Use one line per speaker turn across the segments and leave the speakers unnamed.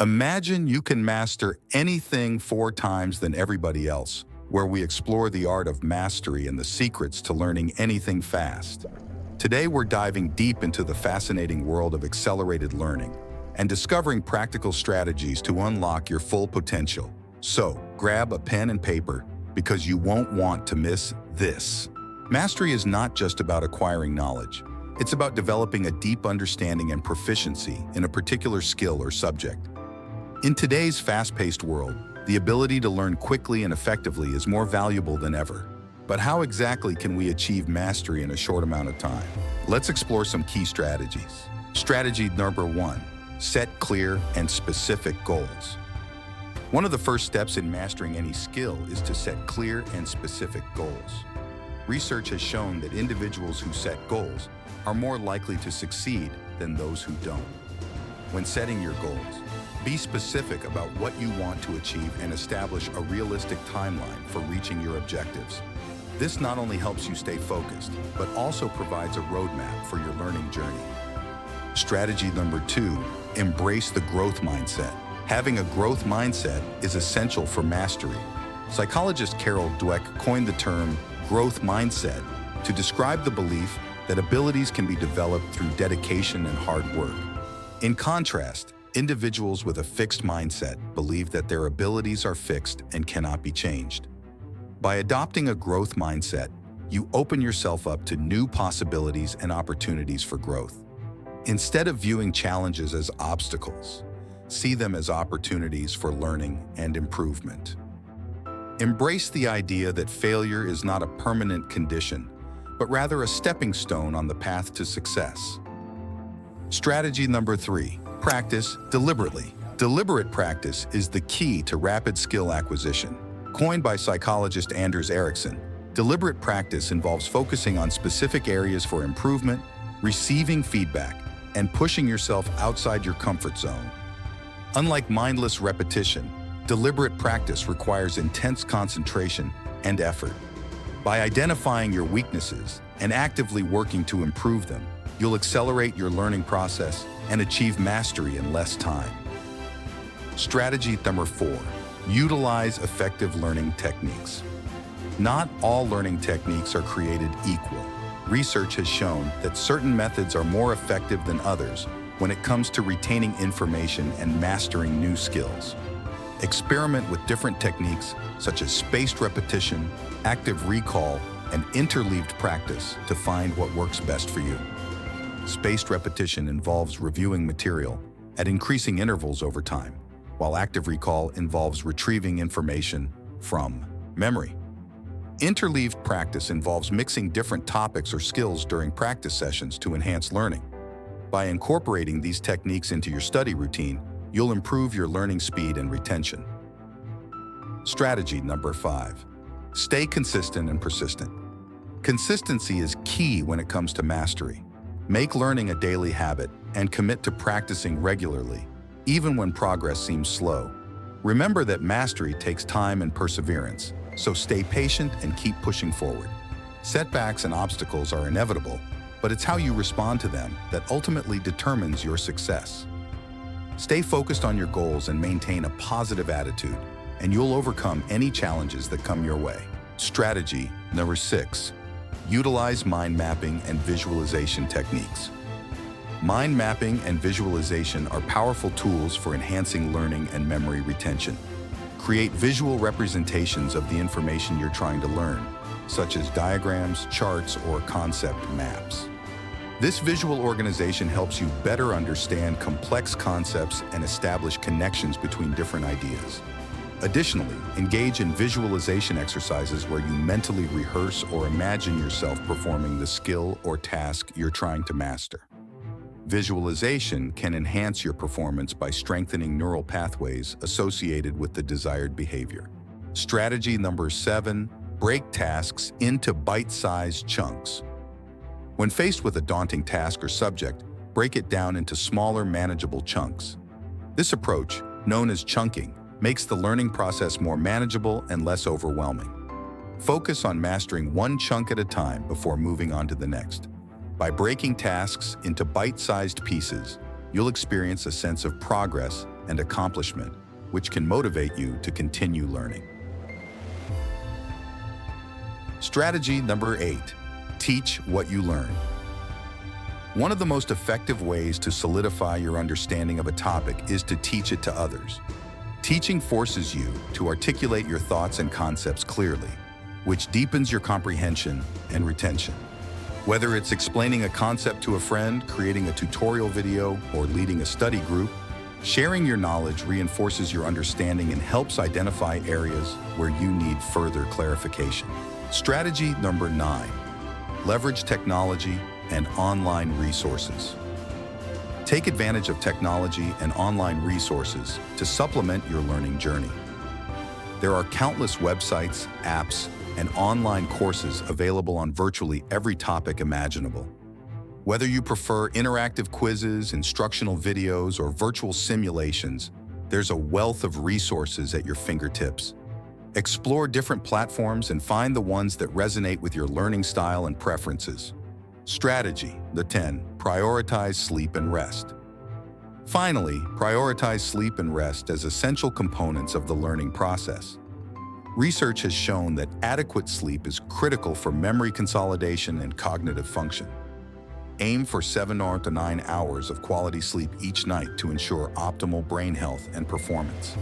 Imagine you can master anything 4 times than everybody else, where we explore the art of mastery and the secrets to learning anything fast. Today, we're diving deep into the fascinating world of accelerated learning and discovering practical strategies to unlock your full potential. So, grab a pen and paper because you won't want to miss this. Mastery is not just about acquiring knowledge. It's about developing a deep understanding and proficiency in a particular skill or subject. In today's fast-paced world, the ability to learn quickly and effectively is more valuable than ever. But how exactly can we achieve mastery in a short amount of time? Let's explore some key strategies. Strategy number 1, set clear and specific goals. One of the first steps in mastering any skill is to set clear and specific goals. Research has shown that individuals who set goals are more likely to succeed than those who don't. When setting your goals, be specific about what you want to achieve and establish a realistic timeline for reaching your objectives. This not only helps you stay focused, but also provides a roadmap for your learning journey. Strategy number 2, embrace the growth mindset. Having a growth mindset is essential for mastery. Psychologist Carol Dweck coined the term growth mindset to describe the belief that abilities can be developed through dedication and hard work. In contrast, individuals with a fixed mindset believe that their abilities are fixed and cannot be changed. By adopting a growth mindset, you open yourself up to new possibilities and opportunities for growth. Instead of viewing challenges as obstacles, see them as opportunities for learning and improvement. Embrace the idea that failure is not a permanent condition, but rather a stepping stone on the path to success. Strategy number 3, practice deliberately. Deliberate practice is the key to rapid skill acquisition. Coined by psychologist Anders Ericsson, deliberate practice involves focusing on specific areas for improvement, receiving feedback, and pushing yourself outside your comfort zone. Unlike mindless repetition, deliberate practice requires intense concentration and effort. By identifying your weaknesses and actively working to improve them, you'll accelerate your learning process and achieve mastery in less time. Strategy number 4, utilize effective learning techniques. Not all learning techniques are created equal. Research has shown that certain methods are more effective than others when it comes to retaining information and mastering new skills. Experiment with different techniques such as spaced repetition, active recall, and interleaved practice to find what works best for you. Spaced repetition involves reviewing material at increasing intervals over time, while active recall involves retrieving information from memory. Interleaved practice involves mixing different topics or skills during practice sessions to enhance learning. By incorporating these techniques into your study routine, you'll improve your learning speed and retention. Strategy number 5, stay consistent and persistent. Consistency is key when it comes to mastery. Make learning a daily habit and commit to practicing regularly, even when progress seems slow. Remember that mastery takes time and perseverance, so stay patient and keep pushing forward. Setbacks and obstacles are inevitable, but it's how you respond to them that ultimately determines your success. Stay focused on your goals and maintain a positive attitude, and you'll overcome any challenges that come your way. Strategy number 6, utilize mind mapping and visualization techniques. Mind mapping and visualization are powerful tools for enhancing learning and memory retention. Create visual representations of the information you're trying to learn, such as diagrams, charts, or concept maps. This visual organization helps you better understand complex concepts and establish connections between different ideas. Additionally, engage in visualization exercises where you mentally rehearse or imagine yourself performing the skill or task you're trying to master. Visualization can enhance your performance by strengthening neural pathways associated with the desired behavior. Strategy number 7, break tasks into bite-sized chunks. When faced with a daunting task or subject, break it down into smaller, manageable chunks. This approach, known as chunking, makes the learning process more manageable and less overwhelming. Focus on mastering one chunk at a time before moving on to the next. By breaking tasks into bite-sized pieces, you'll experience a sense of progress and accomplishment, which can motivate you to continue learning. Strategy number 8, teach what you learn. One of the most effective ways to solidify your understanding of a topic is to teach it to others. Teaching forces you to articulate your thoughts and concepts clearly, which deepens your comprehension and retention. Whether it's explaining a concept to a friend, creating a tutorial video, or leading a study group, sharing your knowledge reinforces your understanding and helps identify areas where you need further clarification. Strategy number 9, leverage technology and online resources. Take advantage of technology and online resources to supplement your learning journey. There are countless websites, apps, and online courses available on virtually every topic imaginable. Whether you prefer interactive quizzes, instructional videos, or virtual simulations, there's a wealth of resources at your fingertips. Explore different platforms and find the ones that resonate with your learning style and preferences. Strategy, the 10, prioritize sleep and rest. Finally, prioritize sleep and rest as essential components of the learning process. Research has shown that adequate sleep is critical for memory consolidation and cognitive function. Aim for 7 to 9 hours of quality sleep each night to ensure optimal brain health and performance.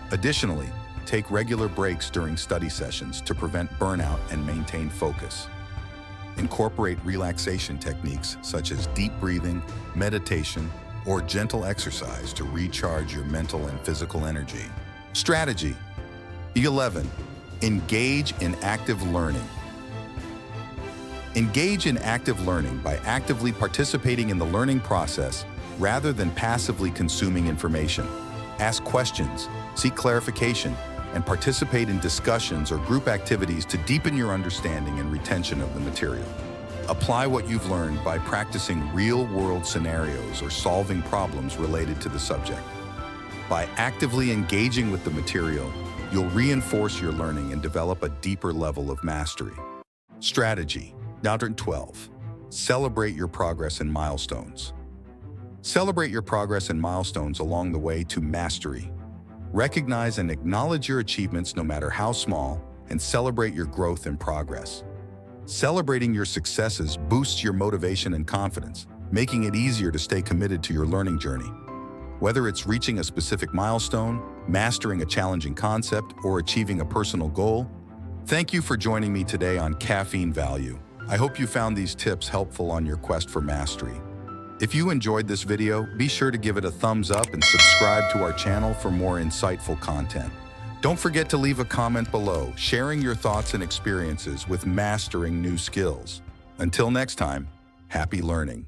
Additionally, take regular breaks during study sessions to prevent burnout and maintain focus. Incorporate relaxation techniques such as deep breathing, meditation, or gentle exercise to recharge your mental and physical energy. Strategy 11. Engage in active learning. Engage in active learning by actively participating in the learning process rather than passively consuming information. Ask questions, seek clarification, and participate in discussions or group activities to deepen your understanding and retention of the material. Apply what you've learned by practicing real-world scenarios or solving problems related to the subject. By actively engaging with the material, you'll reinforce your learning and develop a deeper level of mastery. Strategy 12. Celebrate your progress and milestones. Celebrate your progress and milestones along the way to mastery. Recognize and acknowledge your achievements no matter how small, and celebrate your growth and progress. Celebrating your successes boosts your motivation and confidence, making it easier to stay committed to your learning journey. Whether it's reaching a specific milestone, mastering a challenging concept, or achieving a personal goal, thank you for joining me today on Caffeine Value. I hope you found these tips helpful on your quest for mastery. If you enjoyed this video, be sure to give it a thumbs up and subscribe to our channel for more insightful content. Don't forget to leave a comment below, sharing your thoughts and experiences with mastering new skills. Until next time, happy learning.